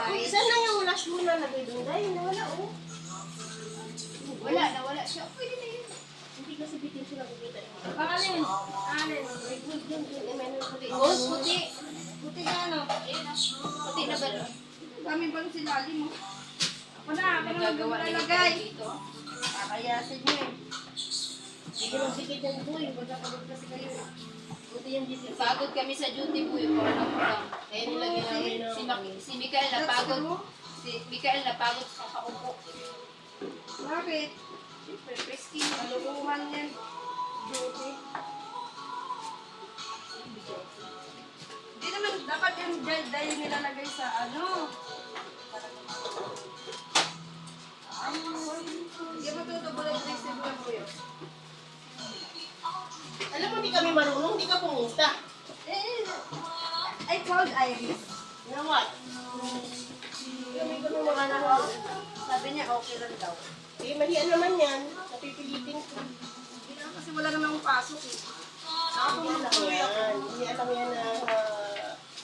Kahit. Saan na yung lash mo na lagay doon? Dahil nawala, oh. Nawala siya. Pwede na yun. Hindi kasi bitin siya nakikita. Alin? May good yun. May puti. Gold, puti. Buti na ano. Puti na ba? Kami ba si Lali mo? Ako na, ako na Nagagawa na maglalagay. dito. Kakayasin niyo eh. Hindi mo sikit yan po. Pagkakabot kasi kayo. Buti yan dito. Pagod kami sa duty po yung porno ko lang. Kaya nilagyan namin ng... Si Mikael napagod. Si Mikael napagod sa kakaupo. Bakit? Siyempre, frisky. Kalukuhan yan. Duty. Hindi naman dapat yung gel dahil nilalagay sa ano. Hindi mo tutubulan yung resibo mo yun. Alam mo, di kami marunong. Di ka pumunta. I called Iris. You know what? Kami mga naman. Sabi niya okay lang daw. Eh, mahiyan naman yan. Napipilitin ko. Hindi na kasi wala naman akong pasok eh. Hindi alam yan. Hindi alam yan na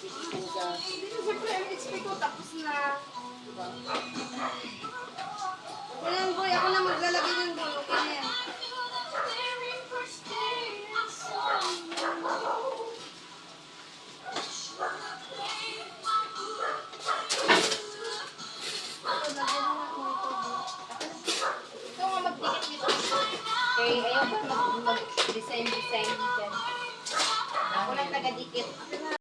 pilitin ka. Hindi na siyempre MHP ko tapos na. Diba? Kaya boy, ako na maglalagay ng boy. Okay na yan. Ikaw nga magdikit dito. Okay, ayaw ba mag-design dyan? Ako lang taga-dikit.